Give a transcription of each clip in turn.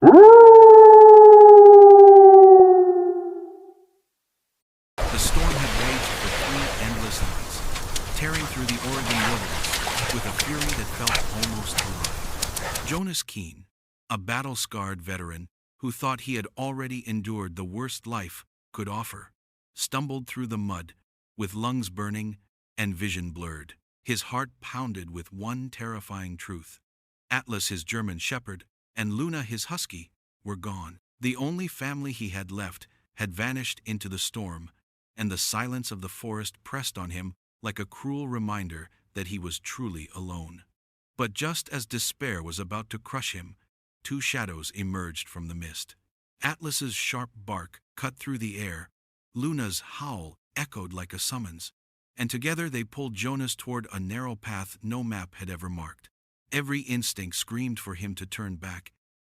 The storm had raged for 3 endless nights, tearing through the Oregon wilderness with a fury that felt almost alive. Jonas Keene, a battle-scarred veteran who thought he had already endured the worst life could offer, stumbled through the mud, with lungs burning and vision blurred. His heart pounded with one terrifying truth. Atlas, his German shepherd, and Luna, his husky, were gone. The only family he had left had vanished into the storm, and the silence of the forest pressed on him like a cruel reminder that he was truly alone. But just as despair was about to crush him, 2 shadows emerged from the mist. Atlas's sharp bark cut through the air, Luna's howl echoed like a summons, and together they pulled Jonas toward a narrow path no map had ever marked. Every instinct screamed for him to turn back,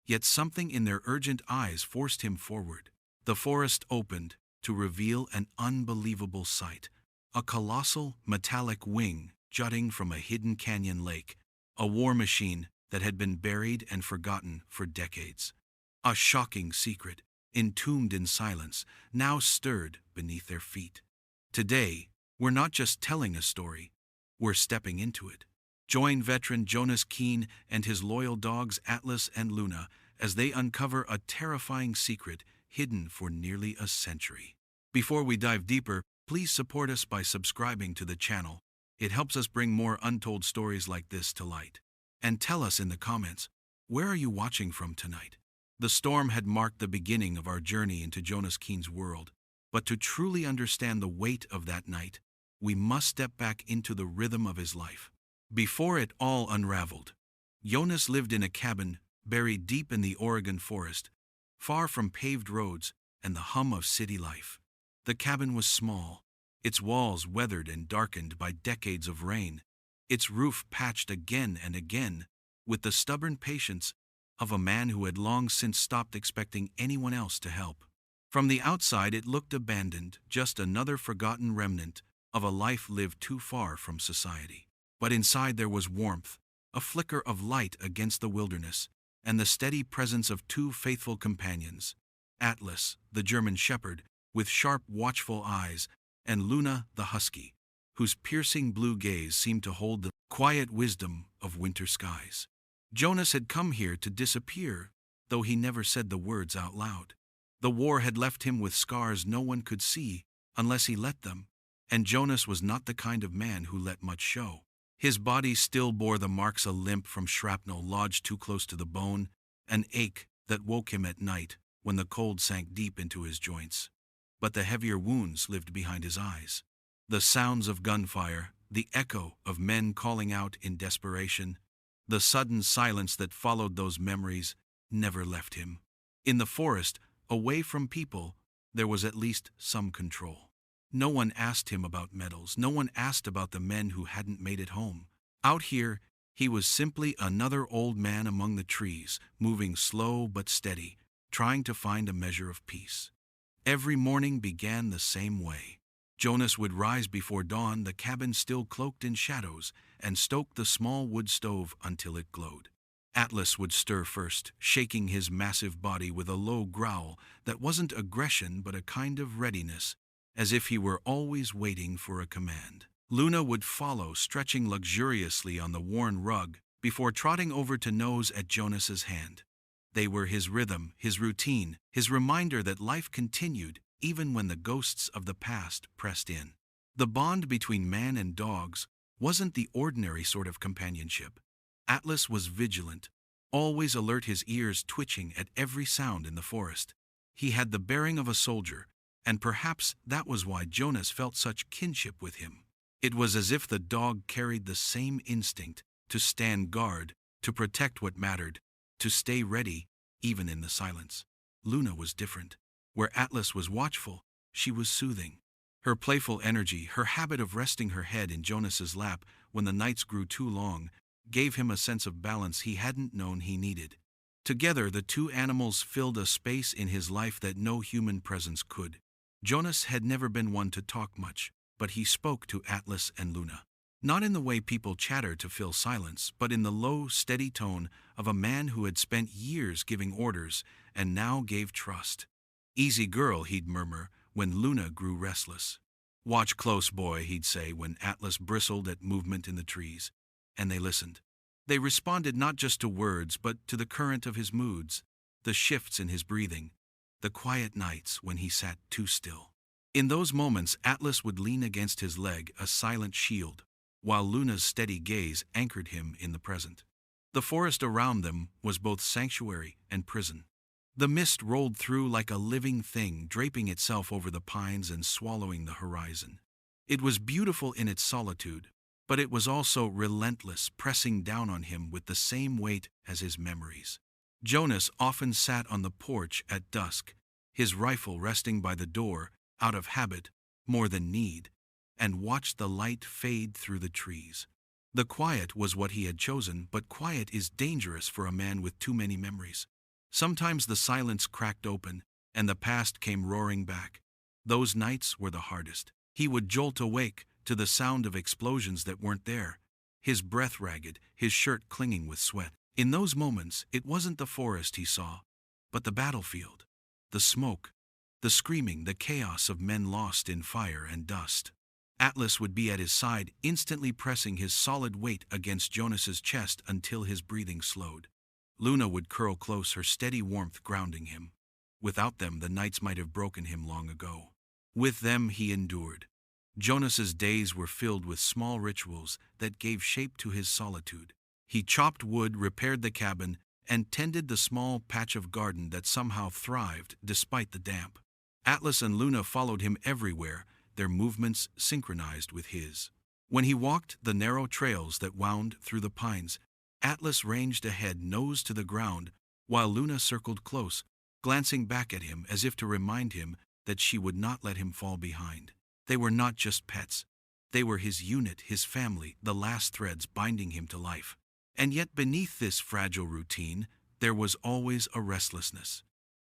yet something in their urgent eyes forced him forward. The forest opened to reveal an unbelievable sight: a colossal, metallic wing jutting from a hidden canyon lake, a war machine that had been buried and forgotten for decades. A shocking secret, entombed in silence, now stirred beneath their feet. Today, we're not just telling a story, we're stepping into it. Join veteran Jonas Keene and his loyal dogs Atlas and Luna as they uncover a terrifying secret hidden for nearly a century. Before we dive deeper, please support us by subscribing to the channel. It helps us bring more untold stories like this to light. And tell us in the comments, where are you watching from tonight? The storm had marked the beginning of our journey into Jonas Keene's world, but to truly understand the weight of that night, we must step back into the rhythm of his life. Before it all unraveled, Jonas lived in a cabin buried deep in the Oregon forest, far from paved roads and the hum of city life. The cabin was small, its walls weathered and darkened by decades of rain, its roof patched again and again with the stubborn patience of a man who had long since stopped expecting anyone else to help. From the outside it looked abandoned, just another forgotten remnant of a life lived too far from society. But inside there was warmth, a flicker of light against the wilderness, and the steady presence of 2 faithful companions: Atlas, the German shepherd, with sharp, watchful eyes, and Luna, the husky, whose piercing blue gaze seemed to hold the quiet wisdom of winter skies. Jonas had come here to disappear, though he never said the words out loud. The war had left him with scars no one could see unless he let them, and Jonas was not the kind of man who let much show. His body still bore the marks: a limp from shrapnel lodged too close to the bone, an ache that woke him at night when the cold sank deep into his joints. But the heavier wounds lived behind his eyes. The sounds of gunfire, the echo of men calling out in desperation, the sudden silence that followed those memories never left him. In the forest, away from people, there was at least some control. No one asked him about medals, no one asked about the men who hadn't made it home. Out here, he was simply another old man among the trees, moving slow but steady, trying to find a measure of peace. Every morning began the same way. Jonas would rise before dawn, the cabin still cloaked in shadows, and stoke the small wood stove until it glowed. Atlas would stir first, shaking his massive body with a low growl that wasn't aggression but a kind of readiness, as if he were always waiting for a command. Luna would follow, stretching luxuriously on the worn rug before trotting over to nose at Jonas's hand. They were his rhythm, his routine, his reminder that life continued even when the ghosts of the past pressed in. The bond between man and dogs wasn't the ordinary sort of companionship. Atlas was vigilant, always alert, his ears twitching at every sound in the forest. He had the bearing of a soldier, and perhaps that was why Jonas felt such kinship with him. It was as if the dog carried the same instinct to stand guard, to protect what mattered, to stay ready, even in the silence. Luna was different. Where Atlas was watchful, she was soothing. Her playful energy, her habit of resting her head in Jonas's lap when the nights grew too long, gave him a sense of balance he hadn't known he needed. Together, the 2 animals filled a space in his life that no human presence could. Jonas had never been one to talk much, but he spoke to Atlas and Luna. Not in the way people chatter to fill silence, but in the low, steady tone of a man who had spent years giving orders and now gave trust. "Easy girl," he'd murmur when Luna grew restless. "Watch close, boy," he'd say when Atlas bristled at movement in the trees. And they listened. They responded not just to words, but to the current of his moods, the shifts in his breathing, the quiet nights when he sat too still. In those moments, Atlas would lean against his leg, a silent shield, while Luna's steady gaze anchored him in the present. The forest around them was both sanctuary and prison. The mist rolled through like a living thing, draping itself over the pines and swallowing the horizon. It was beautiful in its solitude, but it was also relentless, pressing down on him with the same weight as his memories. Jonas often sat on the porch at dusk, his rifle resting by the door, out of habit, more than need, and watched the light fade through the trees. The quiet was what he had chosen, but quiet is dangerous for a man with too many memories. Sometimes the silence cracked open, and the past came roaring back. Those nights were the hardest. He would jolt awake to the sound of explosions that weren't there, his breath ragged, his shirt clinging with sweat. In those moments, it wasn't the forest he saw, but the battlefield, the smoke, the screaming, the chaos of men lost in fire and dust. Atlas would be at his side, instantly pressing his solid weight against Jonas's chest until his breathing slowed. Luna would curl close, her steady warmth grounding him. Without them, the nights might have broken him long ago. With them, he endured. Jonas's days were filled with small rituals that gave shape to his solitude. He chopped wood, repaired the cabin, and tended the small patch of garden that somehow thrived despite the damp. Atlas and Luna followed him everywhere, their movements synchronized with his. When he walked the narrow trails that wound through the pines, Atlas ranged ahead, nose to the ground, while Luna circled close, glancing back at him as if to remind him that she would not let him fall behind. They were not just pets. They were his unit, his family, the last threads binding him to life. And yet beneath this fragile routine, there was always a restlessness.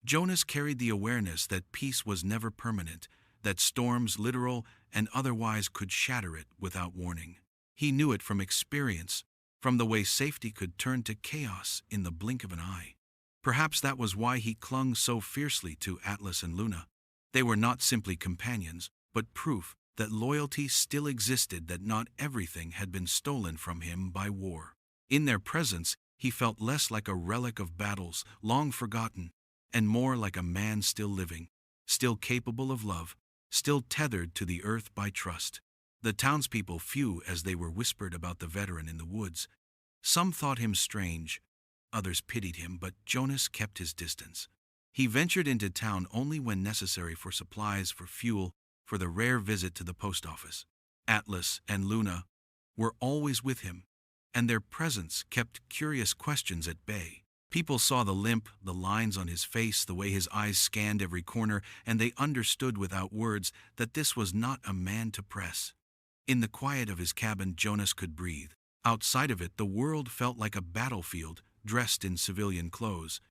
Jonas carried the awareness that peace was never permanent, that storms, literal and otherwise, could shatter it without warning. He knew it from experience, from the way safety could turn to chaos in the blink of an eye. Perhaps that was why he clung so fiercely to Atlas and Luna. They were not simply companions, but proof that loyalty still existed, that not everything had been stolen from him by war. In their presence, he felt less like a relic of battles long forgotten, and more like a man still living, still capable of love, still tethered to the earth by trust. The townspeople, few as they were, whispered about the veteran in the woods. Some thought him strange, others pitied him, but Jonas kept his distance. He ventured into town only when necessary, for supplies, for fuel, for the rare visit to the post office. Atlas and Luna were always with him, and their presence kept curious questions at bay. People saw the limp, the lines on his face, the way his eyes scanned every corner, and they understood without words that this was not a man to press. In the quiet of his cabin, Jonas could breathe. Outside of it, the world felt like a battlefield, dressed in civilian clothes.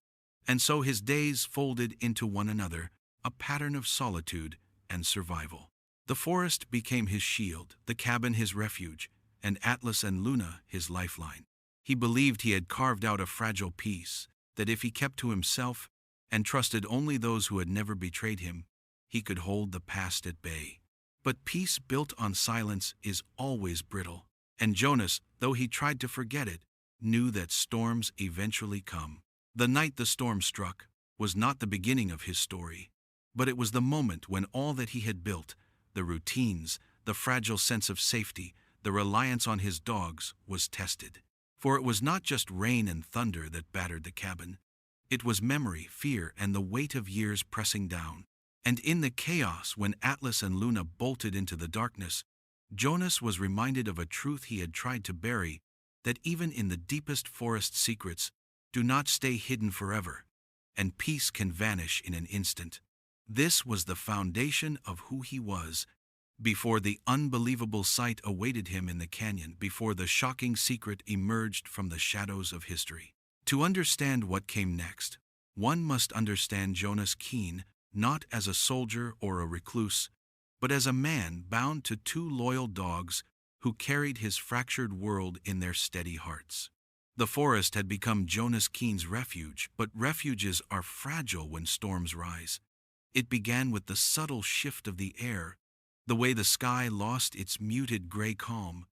And so his days folded into one another, a pattern of solitude and survival. The forest became his shield, the cabin his refuge, and Atlas and Luna his lifeline. He believed he had carved out a fragile peace, that if he kept to himself and trusted only those who had never betrayed him, he could hold the past at bay. But peace built on silence is always brittle, and Jonas, though he tried to forget it, knew that storms eventually come. The night the storm struck was not the beginning of his story, but it was the moment when all that he had built, the routines, the fragile sense of safety, the reliance on his dogs, was tested. For it was not just rain and thunder that battered the cabin. It was memory, fear, and the weight of years pressing down. And in the chaos, when Atlas and Luna bolted into the darkness, Jonas was reminded of a truth he had tried to bury, that even in the deepest forest secrets do not stay hidden forever, and peace can vanish in an instant. This was the foundation of who he was, before the unbelievable sight awaited him in the canyon, before the shocking secret emerged from the shadows of history. To understand what came next, one must understand Jonas Keene, not as a soldier or a recluse, but as a man bound to two loyal dogs who carried his fractured world in their steady hearts. The forest had become Jonas Keen's refuge, but refuges are fragile when storms rise. It began with the subtle shift of the air, the way the sky lost its muted gray calm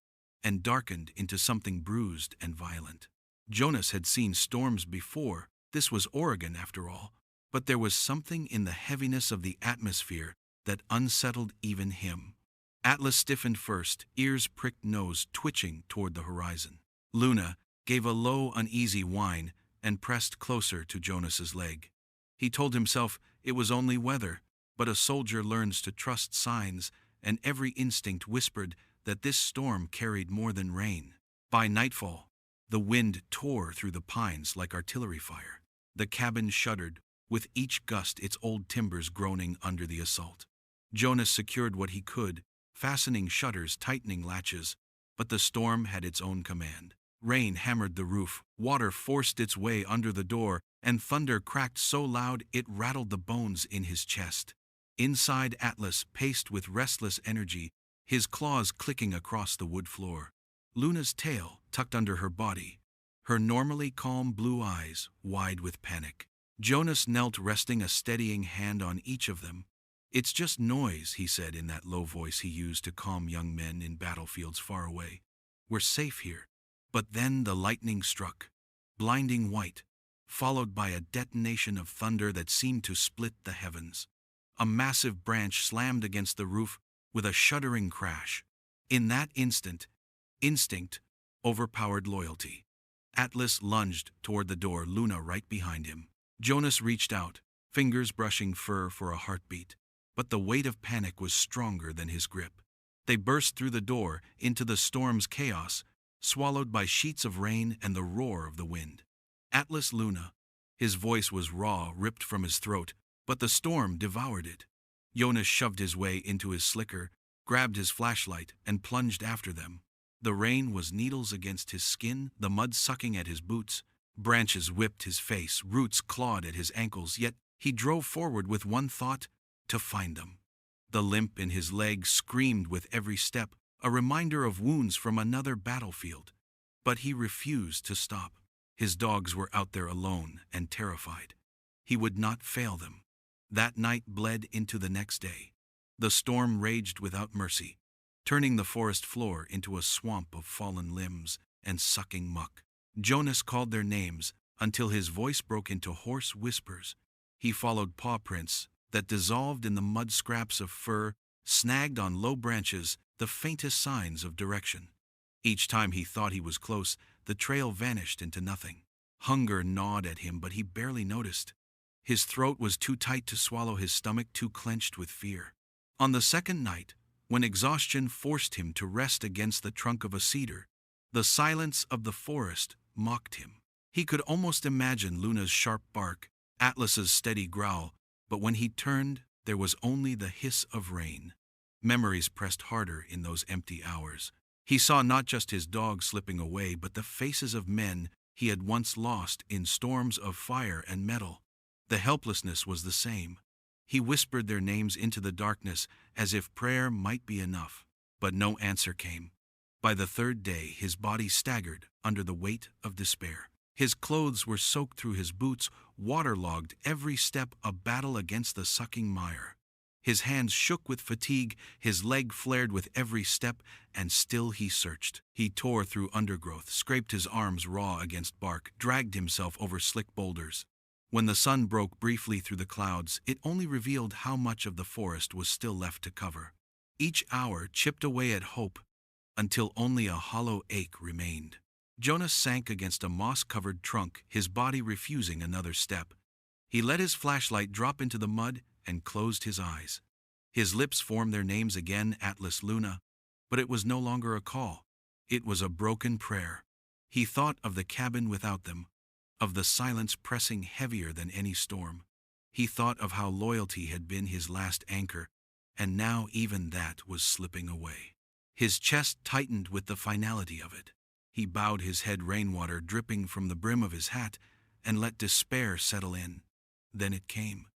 and darkened into something bruised and violent. Jonas had seen storms before. This was Oregon, after all, but there was something in the heaviness of the atmosphere that unsettled even him. Atlas stiffened first, ears pricked, nose twitching toward the horizon. Luna gave a low, uneasy whine and pressed closer to Jonas's leg. He told himself it was only weather, but a soldier learns to trust signs, and every instinct whispered that this storm carried more than rain. By nightfall, the wind tore through the pines like artillery fire. The cabin shuddered, with each gust its old timbers groaning under the assault. Jonas secured what he could, fastening shutters, tightening latches, but the storm had its own command. Rain hammered the roof, water forced its way under the door, and thunder cracked so loud it rattled the bones in his chest. Inside, Atlas paced with restless energy, his claws clicking across the wood floor. Luna's tail tucked under her body, her normally calm blue eyes wide with panic. Jonas knelt, resting a steadying hand on each of them. "It's just noise," he said in that low voice he used to calm young men in battlefields far away. "We're safe here." But then the lightning struck, blinding white, followed by a detonation of thunder that seemed to split the heavens. A massive branch slammed against the roof with a shuddering crash. In that instant, instinct overpowered loyalty. Atlas lunged toward the door, Luna right behind him. Jonas reached out, fingers brushing fur for a heartbeat, but the weight of panic was stronger than his grip. They burst through the door into the storm's chaos, swallowed by sheets of rain and the roar of the wind. Atlas, Luna. His voice was raw, ripped from his throat, but the storm devoured it. Jonas shoved his way into his slicker, grabbed his flashlight, and plunged after them. The rain was needles against his skin, the mud sucking at his boots. Branches whipped his face, roots clawed at his ankles, yet he drove forward with one thought: to find them. The limp in his leg screamed with every step, a reminder of wounds from another battlefield. But he refused to stop. His dogs were out there alone and terrified. He would not fail them. That night bled into the next day. The storm raged without mercy, turning the forest floor into a swamp of fallen limbs and sucking muck. Jonas called their names until his voice broke into hoarse whispers. He followed paw prints that dissolved in the mud, scraps of fur snagged on low branches, the faintest signs of direction. Each time he thought he was close, the trail vanished into nothing. Hunger gnawed at him, but he barely noticed. His throat was too tight to swallow, his stomach too clenched with fear. On the second night, when exhaustion forced him to rest against the trunk of a cedar, the silence of the forest mocked him. He could almost imagine Luna's sharp bark, Atlas's steady growl, but when he turned, there was only the hiss of rain. Memories pressed harder in those empty hours. He saw not just his dog slipping away, but the faces of men he had once lost in storms of fire and metal. The helplessness was the same. He whispered their names into the darkness as if prayer might be enough, but no answer came. By the third day, his body staggered under the weight of despair. His clothes were soaked through his boots, waterlogged, every step a battle against the sucking mire. His hands shook with fatigue, his leg flared with every step, and still he searched. He tore through undergrowth, scraped his arms raw against bark, dragged himself over slick boulders. When the sun broke briefly through the clouds, it only revealed how much of the forest was still left to cover. Each hour chipped away at hope, until only a hollow ache remained. Jonas sank against a moss-covered trunk, his body refusing another step. He let his flashlight drop into the mud and closed his eyes. His lips formed their names again, Atlas, Luna, but it was no longer a call. It was a broken prayer. He thought of the cabin without them, of the silence pressing heavier than any storm. He thought of how loyalty had been his last anchor, and now even that was slipping away. His chest tightened with the finality of it. He bowed his head, rainwater dripping from the brim of his hat, and let despair settle in. Then it came.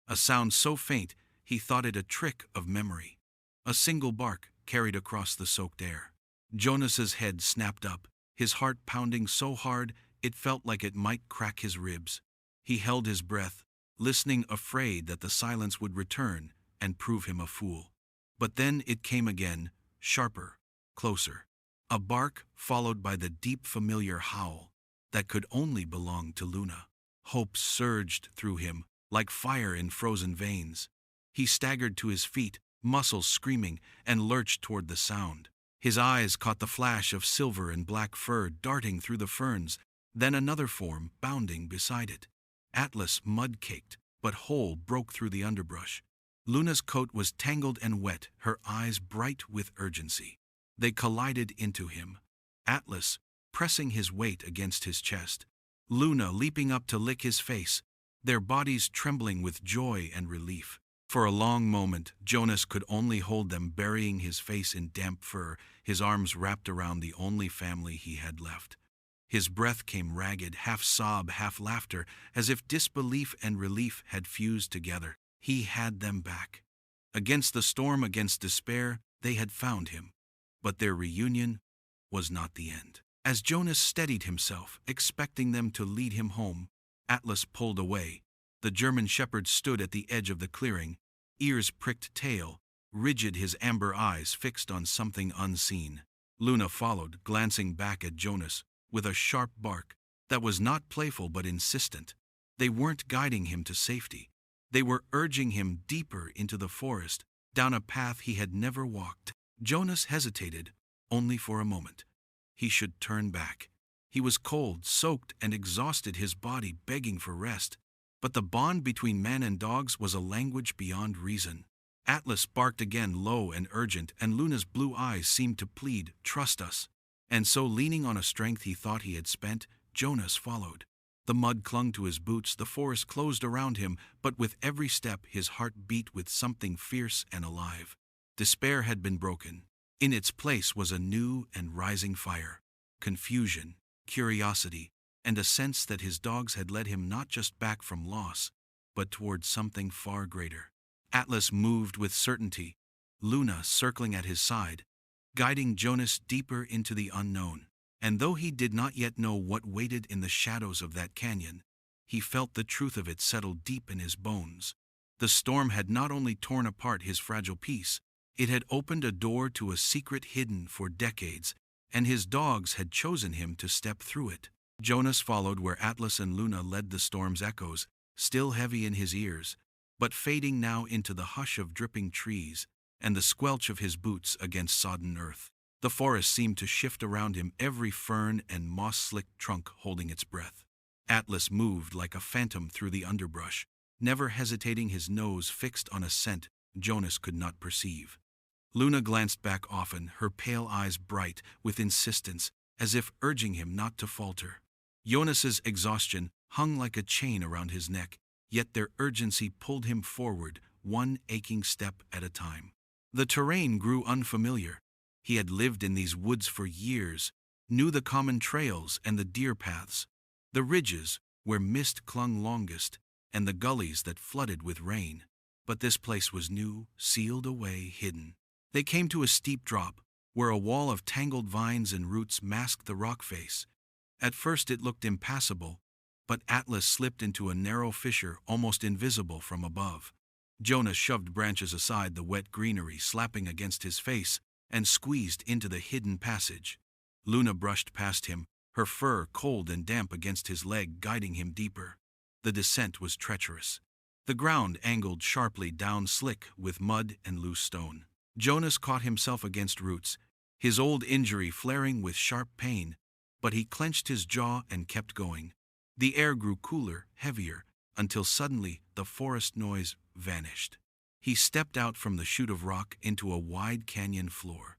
A sound so faint he thought it a trick of memory. A single bark carried across the soaked air. Jonas's head snapped up, his heart pounding so hard it felt like it might crack his ribs. He held his breath, listening, afraid that the silence would return and prove him a fool. But then it came again, sharper, closer. A bark followed by the deep familiar howl that could only belong to Luna. Hope surged through him like fire in frozen veins. He staggered to his feet, muscles screaming, and lurched toward the sound. His eyes caught the flash of silver and black fur darting through the ferns, then another form bounding beside it. Atlas, mud-caked, but whole, broke through the underbrush. Luna's coat was tangled and wet, her eyes bright with urgency. They collided into him. Atlas, pressing his weight against his chest. Luna leaping up to lick his face, their bodies trembling with joy and relief. For a long moment, Jonas could only hold them, burying his face in damp fur, his arms wrapped around the only family he had left. His breath came ragged, half sob, half laughter, as if disbelief and relief had fused together. He had them back. Against the storm, against despair, they had found him. But their reunion was not the end. As Jonas steadied himself, expecting them to lead him home, Atlas pulled away. The German shepherd stood at the edge of the clearing, ears pricked tail, rigid, his amber eyes fixed on something unseen. Luna followed, glancing back at Jonas, with a sharp bark that was not playful but insistent. They weren't guiding him to safety. They were urging him deeper into the forest, down a path he had never walked. Jonas hesitated, only for a moment. He should turn back. He was cold, soaked, and exhausted, his body begging for rest. But the bond between man and dogs was a language beyond reason. Atlas barked again, low and urgent, and Luna's blue eyes seemed to plead, "Trust us." And so, leaning on a strength he thought he had spent, Jonas followed. The mud clung to his boots, the forest closed around him, but with every step his heart beat with something fierce and alive. Despair had been broken. In its place was a new and rising fire, confusion, curiosity, and a sense that his dogs had led him not just back from loss, but toward something far greater. Atlas moved with certainty, Luna circling at his side, guiding Jonas deeper into the unknown. And though he did not yet know what waited in the shadows of that canyon, he felt the truth of it settle deep in his bones. The storm had not only torn apart his fragile peace, it had opened a door to a secret hidden for decades, and his dogs had chosen him to step through it. Jonas followed where Atlas and Luna led, the storm's echoes, still heavy in his ears, but fading now into the hush of dripping trees and the squelch of his boots against sodden earth. The forest seemed to shift around him, every fern and moss-slicked trunk holding its breath. Atlas moved like a phantom through the underbrush, never hesitating, his nose fixed on a scent Jonas could not perceive. Luna glanced back often, her pale eyes bright with insistence, as if urging him not to falter. Jonas's exhaustion hung like a chain around his neck, yet their urgency pulled him forward, one aching step at a time. The terrain grew unfamiliar. He had lived in these woods for years, knew the common trails and the deer paths, the ridges where mist clung longest, and the gullies that flooded with rain. But this place was new, sealed away, hidden. They came to a steep drop, where a wall of tangled vines and roots masked the rock face. At first it looked impassable, but Atlas slipped into a narrow fissure almost invisible from above. Jonas shoved branches aside, the wet greenery slapping against his face, and squeezed into the hidden passage. Luna brushed past him, her fur cold and damp against his leg, guiding him deeper. The descent was treacherous. The ground angled sharply down, slick with mud and loose stone. Jonas caught himself against roots, his old injury flaring with sharp pain, but he clenched his jaw and kept going. The air grew cooler, heavier, until suddenly the forest noise vanished. He stepped out from the chute of rock into a wide canyon floor.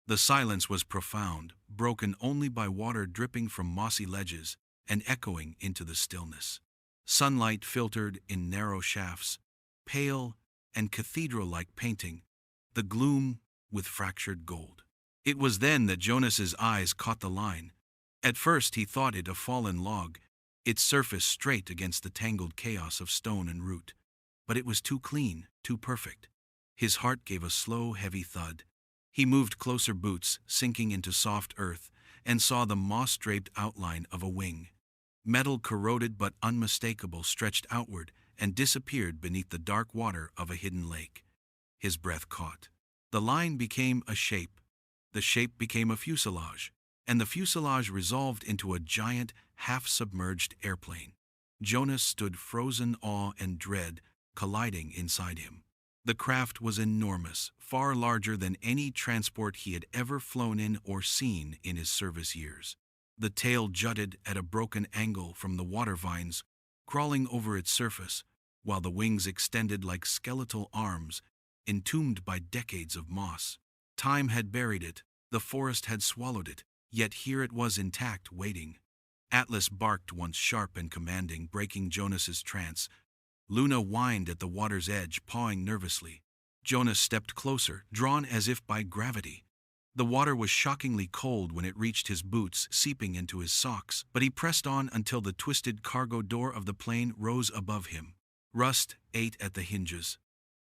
The silence was profound, broken only by water dripping from mossy ledges and echoing into the stillness. Sunlight filtered in narrow shafts, pale and cathedral-like painting, the gloom with fractured gold. It was then that Jonas's eyes caught the line. At first he thought it a fallen log, its surface straight against the tangled chaos of stone and root. But it was too clean, too perfect. His heart gave a slow, heavy thud. He moved closer, boots sinking into soft earth, and saw the moss-draped outline of a wing. Metal, corroded but unmistakable, stretched outward and disappeared beneath the dark water of a hidden lake. His breath caught. The line became a shape. The shape became a fuselage, and the fuselage resolved into a giant, half-submerged airplane. Jonas stood, frozen awe and dread colliding inside him. The craft was enormous, far larger than any transport he had ever flown in or seen in his service years. The tail jutted at a broken angle from the water vines crawling over its surface, while the wings extended like skeletal arms, entombed by decades of moss. Time had buried it, the forest had swallowed it, yet here it was intact, waiting. Atlas barked once, sharp and commanding, breaking Jonas's trance. Luna whined at the water's edge, pawing nervously. Jonas stepped closer, drawn as if by gravity. The water was shockingly cold when it reached his boots, seeping into his socks, but he pressed on until the twisted cargo door of the plane rose above him. Rust ate at the hinges,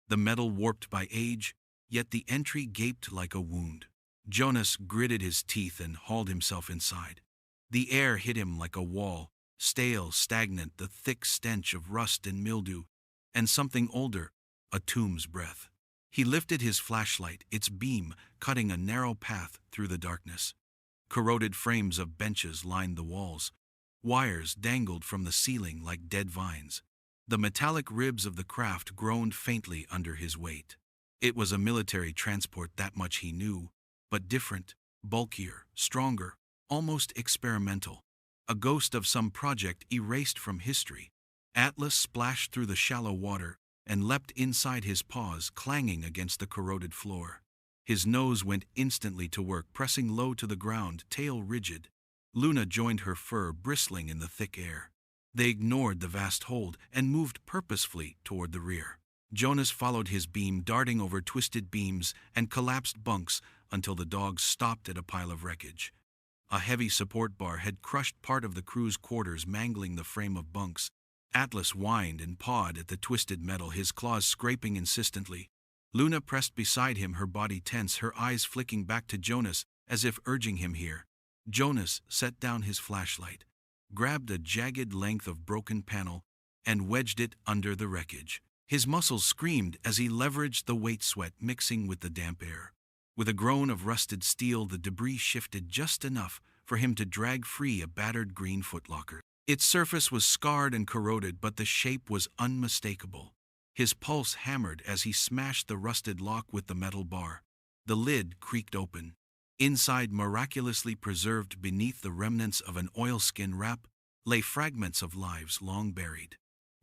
the metal warped by age, yet the entry gaped like a wound. Jonas gritted his teeth and hauled himself inside. The air hit him like a wall, stale, stagnant, the thick stench of rust and mildew, and something older, a tomb's breath. He lifted his flashlight, its beam cutting a narrow path through the darkness. Corroded frames of benches lined the walls. Wires dangled from the ceiling like dead vines. The metallic ribs of the craft groaned faintly under his weight. It was a military transport, that much he knew, but different, bulkier, stronger, almost experimental. A ghost of some project erased from history. Atlas splashed through the shallow water and leapt inside, his paws clanging against the corroded floor. His nose went instantly to work, pressing low to the ground, tail rigid. Luna joined her, fur bristling in the thick air. They ignored the vast hold and moved purposefully toward the rear. Jonas followed his beam, darting over twisted beams and collapsed bunks until the dogs stopped at a pile of wreckage. A heavy support bar had crushed part of the crew's quarters, mangling the frame of bunks. Atlas whined and pawed at the twisted metal, his claws scraping insistently. Luna pressed beside him, her body tense, her eyes flicking back to Jonas as if urging him here. Jonas set down his flashlight, grabbed a jagged length of broken panel, and wedged it under the wreckage. His muscles screamed as he leveraged the weight, sweat mixing with the damp air. With a groan of rusted steel, the debris shifted just enough for him to drag free a battered green footlocker. Its surface was scarred and corroded, but the shape was unmistakable. His pulse hammered as he smashed the rusted lock with the metal bar. The lid creaked open. Inside, miraculously preserved beneath the remnants of an oilskin wrap, lay fragments of lives long buried.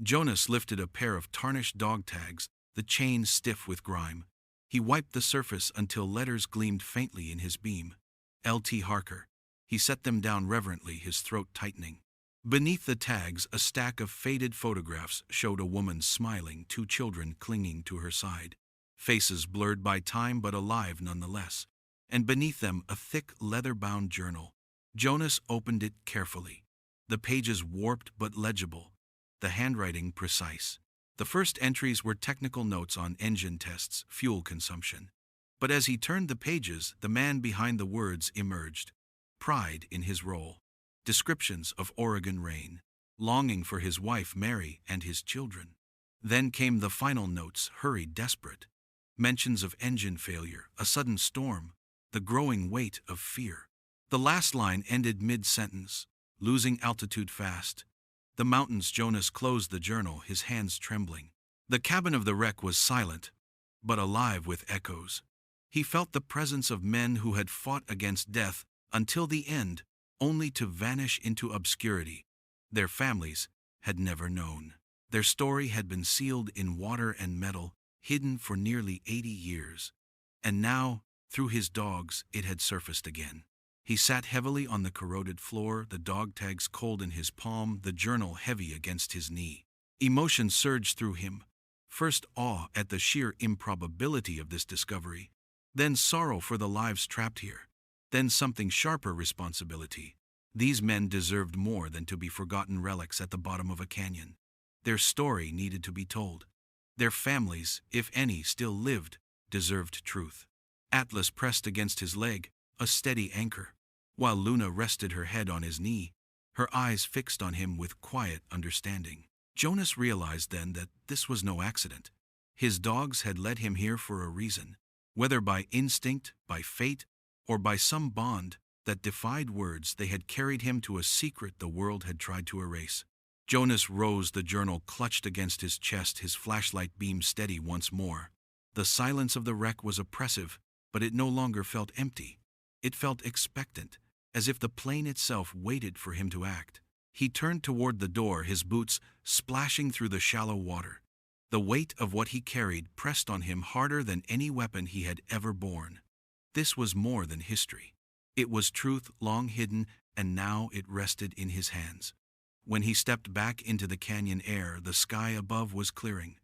Jonas lifted a pair of tarnished dog tags, the chain stiff with grime. He wiped the surface until letters gleamed faintly in his beam. L.T. Harker. He set them down reverently, his throat tightening. Beneath the tags, a stack of faded photographs showed a woman smiling, 2 children clinging to her side. Faces blurred by time but alive nonetheless. And beneath them, a thick, leather-bound journal. Jonas opened it carefully. The pages warped but legible, the handwriting precise. The first entries were technical notes on engine tests, fuel consumption. But as he turned the pages, the man behind the words emerged. Pride in his role. Descriptions of Oregon rain. Longing for his wife Mary and his children. Then came the final notes, hurried, desperate. Mentions of engine failure, a sudden storm, the growing weight of fear. The last line ended mid-sentence. Losing altitude fast. The mountains. Jonas closed the journal, his hands trembling. The cabin of the wreck was silent, but alive with echoes. He felt the presence of men who had fought against death until the end, only to vanish into obscurity. Their families had never known. Their story had been sealed in water and metal, hidden for nearly 80 years. And now, through his dogs, it had surfaced again. He sat heavily on the corroded floor, the dog tags cold in his palm, the journal heavy against his knee. Emotion surged through him. First awe at the sheer improbability of this discovery, then sorrow for the lives trapped here, then something sharper, responsibility. These men deserved more than to be forgotten relics at the bottom of a canyon. Their story needed to be told. Their families, if any still lived, deserved truth. Atlas pressed against his leg, a steady anchor, while Luna rested her head on his knee, her eyes fixed on him with quiet understanding. Jonas realized then that this was no accident. His dogs had led him here for a reason, whether by instinct, by fate, or by some bond that defied words. They had carried him to a secret the world had tried to erase. Jonas rose, the journal clutched against his chest, his flashlight beam steady once more. The silence of the wreck was oppressive, but it no longer felt empty. It felt expectant, as if the plane itself waited for him to act. He turned toward the door, his boots splashing through the shallow water. The weight of what he carried pressed on him harder than any weapon he had ever borne. This was more than history. It was truth long hidden, and now it rested in his hands. When he stepped back into the canyon air, the sky above was clearing.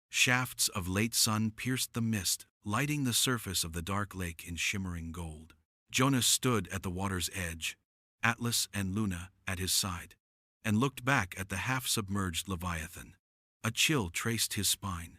Shafts of late sun pierced the mist, lighting the surface of the dark lake in shimmering gold. Jonas stood at the water's edge, Atlas and Luna at his side, and looked back at the half-submerged Leviathan. A chill traced his spine.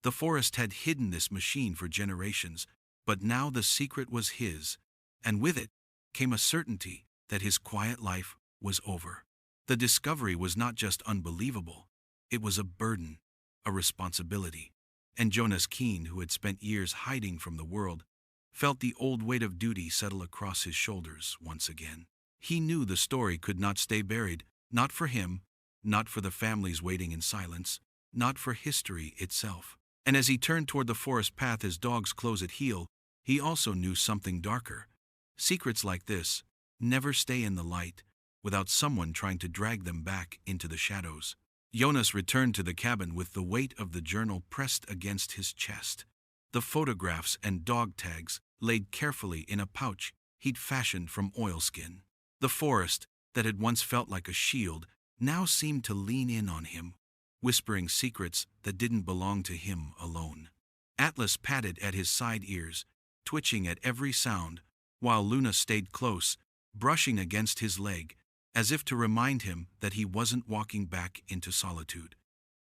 The forest had hidden this machine for generations, but now the secret was his, and with it came a certainty that his quiet life was over. The discovery was not just unbelievable, it was a burden, a responsibility. And Jonas Keene, who had spent years hiding from the world, felt the old weight of duty settle across his shoulders once again. He knew the story could not stay buried, not for him, not for the families waiting in silence, not for history itself. And as he turned toward the forest path, his dog's close at heel, he also knew something darker. Secrets like this never stay in the light without someone trying to drag them back into the shadows. Jonas returned to the cabin with the weight of the journal pressed against his chest. The photographs and dog tags laid carefully in a pouch he'd fashioned from oilskin. The forest, that had once felt like a shield, now seemed to lean in on him, whispering secrets that didn't belong to him alone. Atlas patted at his side ears, twitching at every sound, while Luna stayed close, brushing against his leg, as if to remind him that he wasn't walking back into solitude.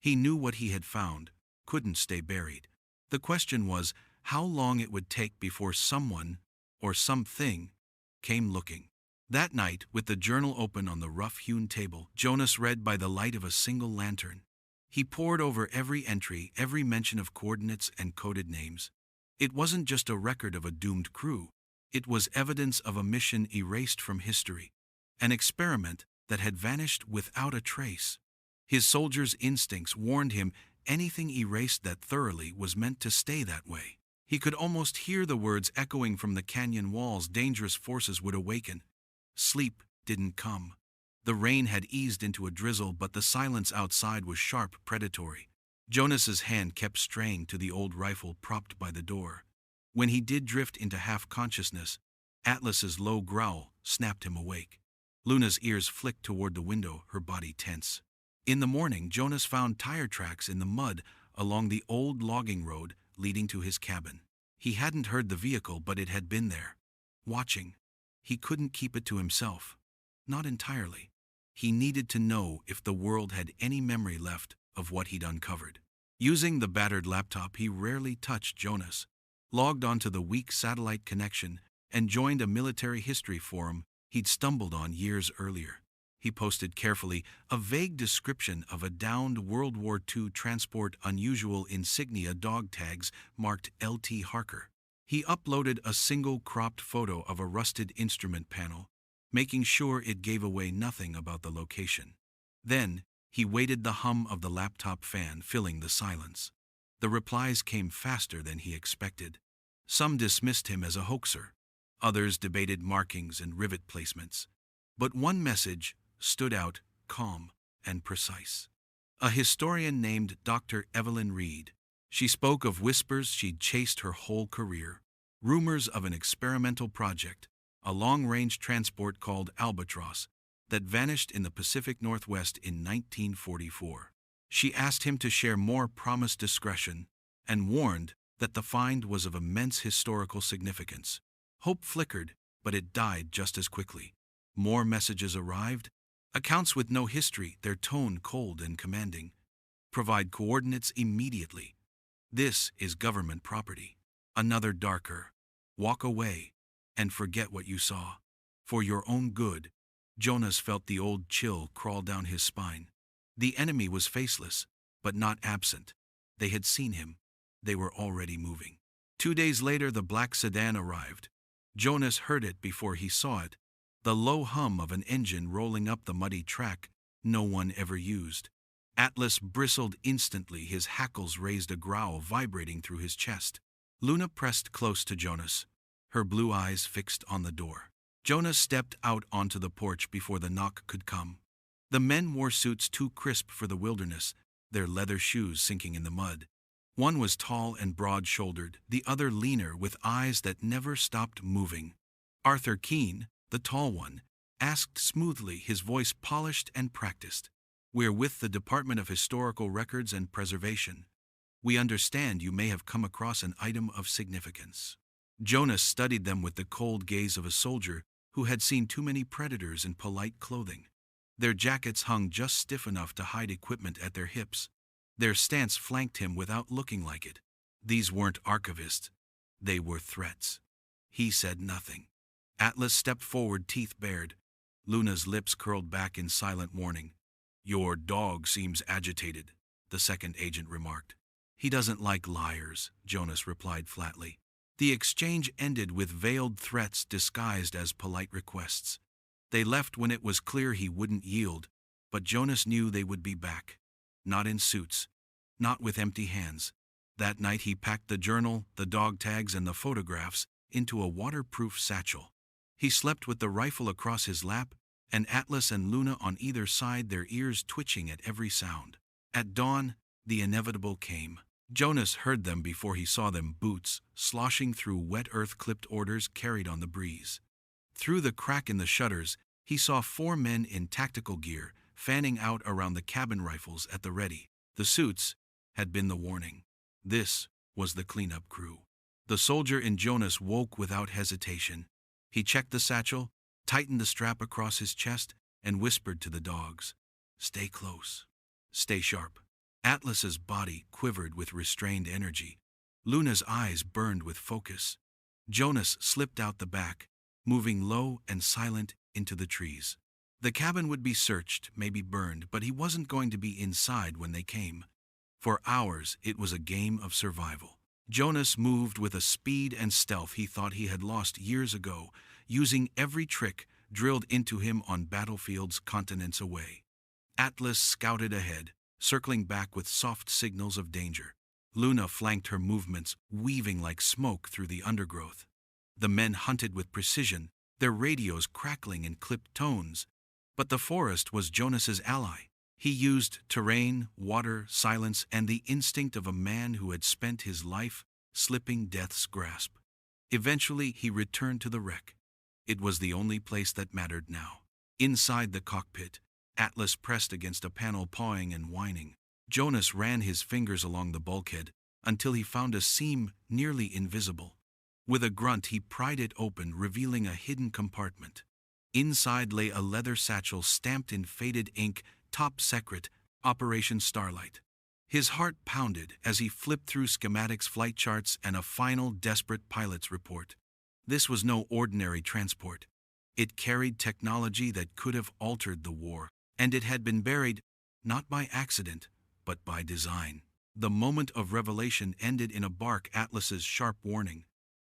He knew what he had found couldn't stay buried. The question was how long it would take before someone, or something, came looking. That night, with the journal open on the rough-hewn table, Jonas read by the light of a single lantern. He pored over every entry, every mention of coordinates and coded names. It wasn't just a record of a doomed crew. It was evidence of a mission erased from history, an experiment that had vanished without a trace. His soldier's instincts warned him anything erased that thoroughly was meant to stay that way. He could almost hear the words echoing from the canyon walls. Dangerous forces would awaken. Sleep didn't come. The rain had eased into a drizzle, but the silence outside was sharp, predatory. Jonas's hand kept straying to the old rifle propped by the door. When he did drift into half-consciousness, Atlas's low growl snapped him awake. Luna's ears flicked toward the window, her body tense. In the morning, Jonas found tire tracks in the mud along the old logging road leading to his cabin. He hadn't heard the vehicle, but it had been there, watching. He couldn't keep it to himself. Not entirely. He needed to know if the world had any memory left of what he'd uncovered. Using the battered laptop he rarely touched, Jonas logged onto the weak satellite connection and joined a military history forum he'd stumbled on years earlier. He posted carefully a vague description of a downed World War II transport, unusual insignia, dog tags marked LT Harker. He uploaded a single cropped photo of a rusted instrument panel, making sure it gave away nothing about the location. Then, he waited, the hum of the laptop fan filling the silence. The replies came faster than he expected. Some dismissed him as a hoaxer. Others debated markings and rivet placements. But one message stood out, calm and precise. A historian named Dr. Evelyn Reed. She spoke of whispers she'd chased her whole career, rumors of an experimental project, a long-range transport called Albatross, that vanished in the Pacific Northwest in 1944. She asked him to share more, promised discretion, and warned that the find was of immense historical significance. Hope flickered, but it died just as quickly. More messages arrived, accounts with no history, their tone cold and commanding. Provide coordinates immediately. This is government property. Another darker. Walk away, and forget what you saw. For your own good. Jonas felt the old chill crawl down his spine. The enemy was faceless, but not absent. They had seen him. They were already moving. 2 days later, the black sedan arrived. Jonas heard it before he saw it, the low hum of an engine rolling up the muddy track no one ever used. Atlas bristled instantly, his hackles raised a growl vibrating through his chest. Luna pressed close to Jonas, her blue eyes fixed on the door. Jonas stepped out onto the porch before the knock could come. The men wore suits too crisp for the wilderness, their leather shoes sinking in the mud. One was tall and broad-shouldered, the other leaner with eyes that never stopped moving. Arthur Keene, the tall one, asked smoothly, his voice polished and practiced. "We're with the Department of Historical Records and Preservation. We understand you may have come across an item of significance." Jonas studied them with the cold gaze of a soldier who had seen too many predators in polite clothing. Their jackets hung just stiff enough to hide equipment at their hips. Their stance flanked him without looking like it. These weren't archivists. They were threats. He said nothing. Atlas stepped forward, teeth bared. Luna's lips curled back in silent warning. "Your dog seems agitated," the second agent remarked. "He doesn't like liars," Jonas replied flatly. The exchange ended with veiled threats disguised as polite requests. They left when it was clear he wouldn't yield, but Jonas knew they would be back. Not in suits, not with empty hands. That night he packed the journal, the dog tags, and the photographs into a waterproof satchel. He slept with the rifle across his lap, and Atlas and Luna on either side, their ears twitching at every sound. At dawn, the inevitable came. Jonas heard them before he saw them, boots sloshing through wet earth, clipped orders carried on the breeze. Through the crack in the shutters, he saw 4 men in tactical gear, fanning out around the cabin, rifles at the ready. The suits had been the warning. This was the cleanup crew. The soldier in Jonas woke without hesitation. He checked the satchel, tightened the strap across his chest, and whispered to the dogs, "Stay close. Stay sharp." Atlas's body quivered with restrained energy. Luna's eyes burned with focus. Jonas slipped out the back, moving low and silent into the trees. The cabin would be searched, maybe burned, but he wasn't going to be inside when they came. For hours, it was a game of survival. Jonas moved with a speed and stealth he thought he had lost years ago, using every trick drilled into him on battlefields continents away. Atlas scouted ahead, circling back with soft signals of danger. Luna flanked her movements, weaving like smoke through the undergrowth. The men hunted with precision, their radios crackling in clipped tones. But the forest was Jonas's ally. He used terrain, water, silence, and the instinct of a man who had spent his life slipping death's grasp. Eventually, he returned to the wreck. It was the only place that mattered now. Inside the cockpit, Atlas pressed against a panel, pawing and whining. Jonas ran his fingers along the bulkhead until he found a seam nearly invisible. With a grunt, he pried it open, revealing a hidden compartment. Inside lay a leather satchel stamped in faded ink, "Top Secret, Operation Starlight." His heart pounded as he flipped through schematics, flight charts, and a final desperate pilot's report. This was no ordinary transport. It carried technology that could have altered the war, and it had been buried, not by accident, but by design. The moment of revelation ended in a bark, Atlas's sharp warning.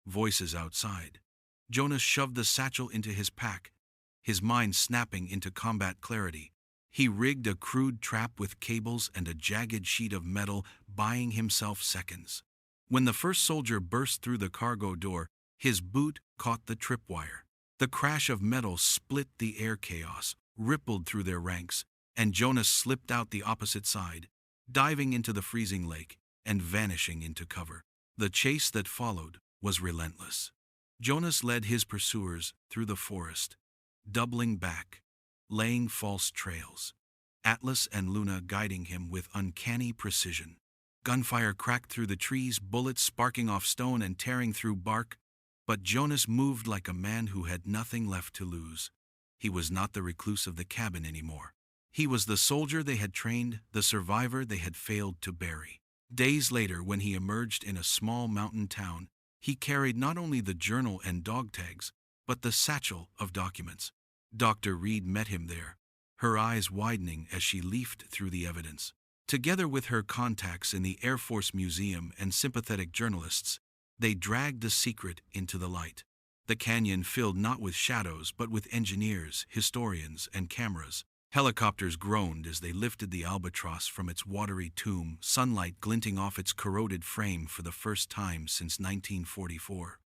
Voices outside. Jonas shoved the satchel into his pack, his mind snapping into combat clarity. He rigged a crude trap with cables and a jagged sheet of metal, buying himself seconds. When the first soldier burst through the cargo door, his boot caught the tripwire. The crash of metal split the air, chaos rippled through their ranks, and Jonas slipped out the opposite side, diving into the freezing lake and vanishing into cover. The chase that followed was relentless. Jonas led his pursuers through the forest, doubling back, laying false trails. Atlas and Luna guiding him with uncanny precision. Gunfire cracked through the trees, bullets sparking off stone and tearing through bark, but Jonas moved like a man who had nothing left to lose. He was not the recluse of the cabin anymore. He was the soldier they had trained, the survivor they had failed to bury. Days later, when he emerged in a small mountain town, He carried not only the journal and dog tags, but the satchel of documents. Dr. Reed met him there, her eyes widening as she leafed through the evidence. Together with her contacts in the Air Force Museum and sympathetic journalists, they dragged the secret into the light. The canyon filled not with shadows but with engineers, historians, and cameras. Helicopters groaned as they lifted the albatross from its watery tomb, sunlight glinting off its corroded frame for the first time since 1944.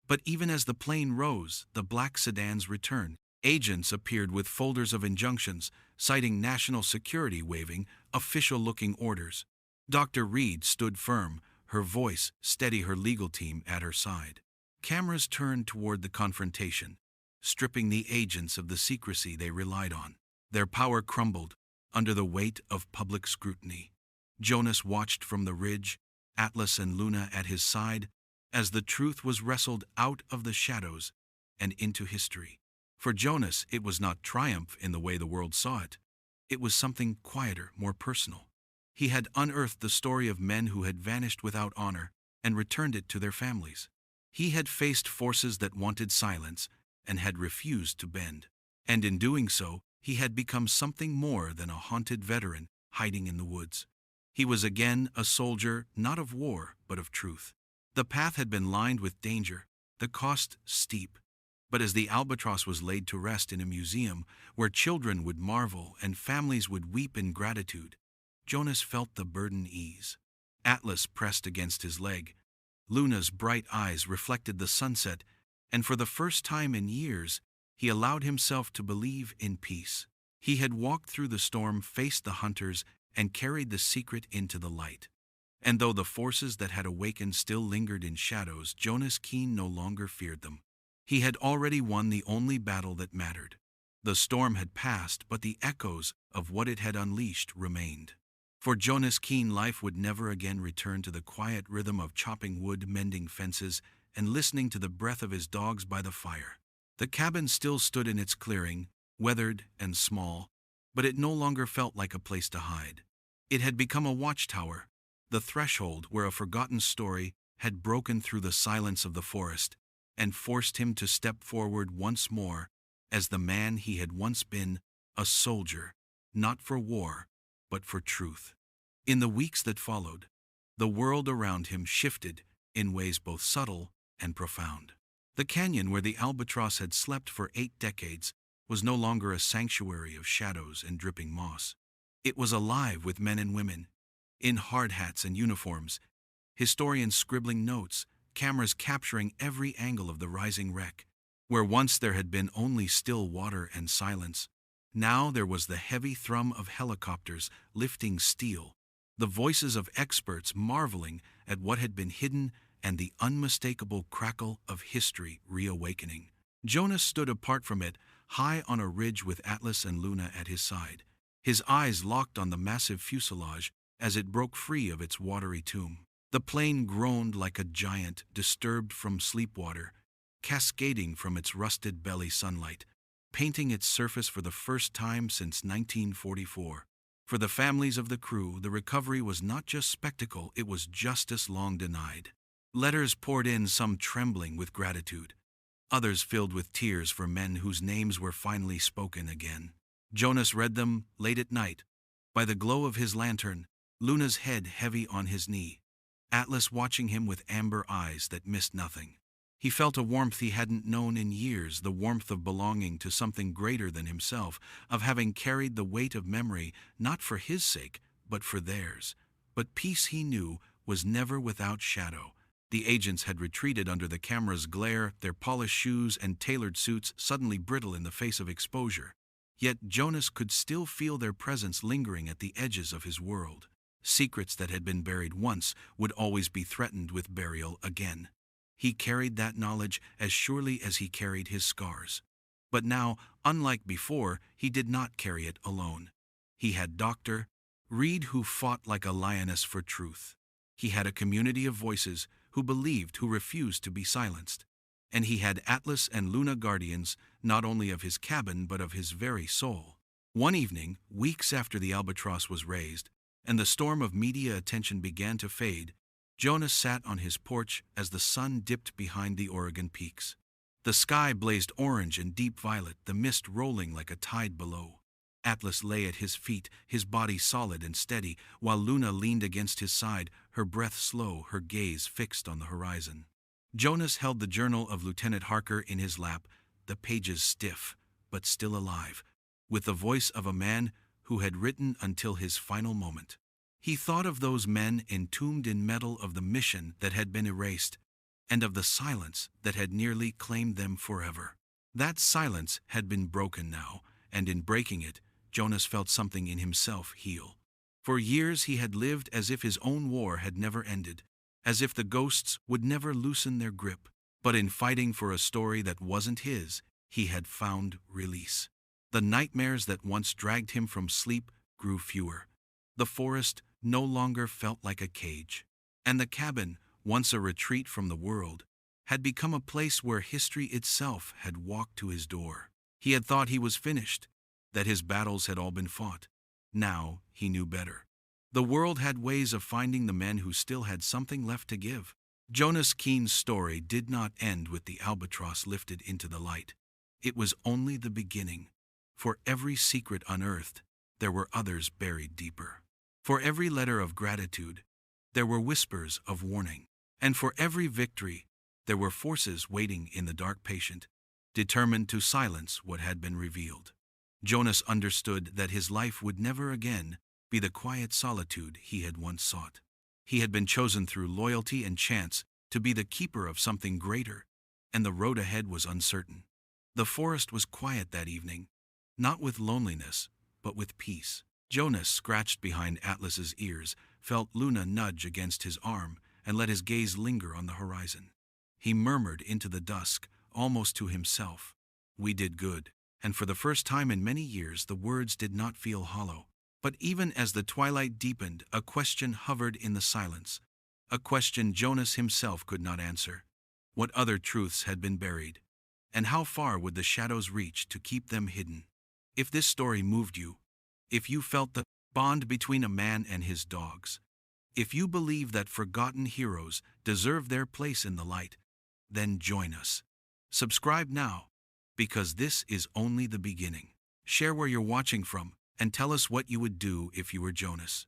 But even as the plane rose, the black sedans returned. Agents appeared with folders of injunctions, citing national security waving official-looking orders. Dr. Reed stood firm, her voice steady, her legal team at her side. Cameras turned toward the confrontation, stripping the agents of the secrecy they relied on. Their power crumbled under the weight of public scrutiny. Jonas watched from the ridge, Atlas and Luna at his side, as the truth was wrestled out of the shadows and into history. For Jonas, it was not triumph in the way the world saw it. It was something quieter, more personal. He had unearthed the story of men who had vanished without honor and returned it to their families. He had faced forces that wanted silence and had refused to bend. And in doing so, he had become something more than a haunted veteran hiding in the woods. He was again a soldier, not of war, but of truth. The path had been lined with danger, the cost steep. But as the albatross was laid to rest in a museum where children would marvel and families would weep in gratitude, Jonas felt the burden ease. Atlas pressed against his leg. Luna's bright eyes reflected the sunset, and for the first time in years, he allowed himself to believe in peace. He had walked through the storm, faced the hunters, and carried the secret into the light. And though the forces that had awakened still lingered in shadows, Jonas Keene no longer feared them. He had already won the only battle that mattered. The storm had passed, but the echoes of what it had unleashed remained. For Jonas Keene, life would never again return to the quiet rhythm of chopping wood, mending fences, and listening to the breath of his dogs by the fire. The cabin still stood in its clearing, weathered and small, but it no longer felt like a place to hide. It had become a watchtower, the threshold where a forgotten story had broken through the silence of the forest and forced him to step forward once more as the man he had once been, a soldier, not for war, but for truth. In the weeks that followed, the world around him shifted in ways both subtle and profound. The canyon where the albatross had slept for 8 decades was no longer a sanctuary of shadows and dripping moss. It was alive with men and women, in hard hats and uniforms, historians scribbling notes, cameras capturing every angle of the rising wreck. Where once there had been only still water and silence, now there was the heavy thrum of helicopters lifting steel, the voices of experts marveling at what had been hidden, and the unmistakable crackle of history reawakening. Jonas stood apart from it, high on a ridge with Atlas and Luna at his side, his eyes locked on the massive fuselage as it broke free of its watery tomb. The plane groaned like a giant disturbed from sleepwater, cascading from its rusted belly sunlight, painting its surface for the first time since 1944. For the families of the crew, the recovery was not just spectacle, it was justice long denied. Letters poured in, some trembling with gratitude, others filled with tears for men whose names were finally spoken again. Jonas read them late at night, by the glow of his lantern, Luna's head heavy on his knee, Atlas watching him with amber eyes that missed nothing. He felt a warmth he hadn't known in years, the warmth of belonging to something greater than himself, of having carried the weight of memory, not for his sake, but for theirs. But peace, he knew, was never without shadow. The agents had retreated under the camera's glare, their polished shoes and tailored suits suddenly brittle in the face of exposure. Yet Jonas could still feel their presence lingering at the edges of his world. Secrets that had been buried once would always be threatened with burial again. He carried that knowledge as surely as he carried his scars. But now, unlike before, he did not carry it alone. He had Dr. Reed, who fought like a lioness for truth. He had a community of voices who believed, who refused to be silenced. And he had Atlas and Luna, guardians, not only of his cabin but of his very soul. One evening, weeks after the albatross was raised, and the storm of media attention began to fade, Jonas sat on his porch as the sun dipped behind the Oregon peaks. The sky blazed orange and deep violet, the mist rolling like a tide below. Atlas lay at his feet, his body solid and steady, while Luna leaned against his side, her breath slow, her gaze fixed on the horizon. Jonas held the journal of Lieutenant Harker in his lap, the pages stiff, but still alive, with the voice of a man who had written until his final moment. He thought of those men entombed in metal, of the mission that had been erased, and of the silence that had nearly claimed them forever. That silence had been broken now, and in breaking it, Jonas felt something in himself heal. For years he had lived as if his own war had never ended, as if the ghosts would never loosen their grip. But in fighting for a story that wasn't his, he had found release. The nightmares that once dragged him from sleep grew fewer. The forest no longer felt like a cage. And the cabin, once a retreat from the world, had become a place where history itself had walked to his door. He had thought he was finished, that his battles had all been fought. Now he knew better. The world had ways of finding the men who still had something left to give. Jonas Keen's story did not end with the albatross lifted into the light. It was only the beginning. For every secret unearthed, there were others buried deeper. For every letter of gratitude, there were whispers of warning. And for every victory, there were forces waiting in the dark, patient, determined to silence what had been revealed. Jonas understood that his life would never again be the quiet solitude he had once sought. He had been chosen through loyalty and chance to be the keeper of something greater, and the road ahead was uncertain. The forest was quiet that evening, not with loneliness, but with peace. Jonas scratched behind Atlas's ears, felt Luna nudge against his arm, and let his gaze linger on the horizon. He murmured into the dusk, almost to himself, "We did good." And for the first time in many years, the words did not feel hollow. But even as the twilight deepened, a question hovered in the silence, a question Jonas himself could not answer. What other truths had been buried? And how far would the shadows reach to keep them hidden? If this story moved you, if you felt the bond between a man and his dogs, if you believe that forgotten heroes deserve their place in the light, then join us. Subscribe now, because this is only the beginning. Share where you're watching from, and tell us what you would do if you were Jonas.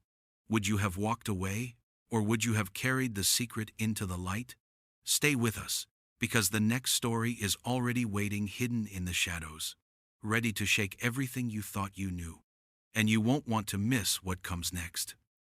Would you have walked away, or would you have carried the secret into the light? Stay with us, because the next story is already waiting, hidden in the shadows, ready to shake everything you thought you knew. And you won't want to miss what comes next.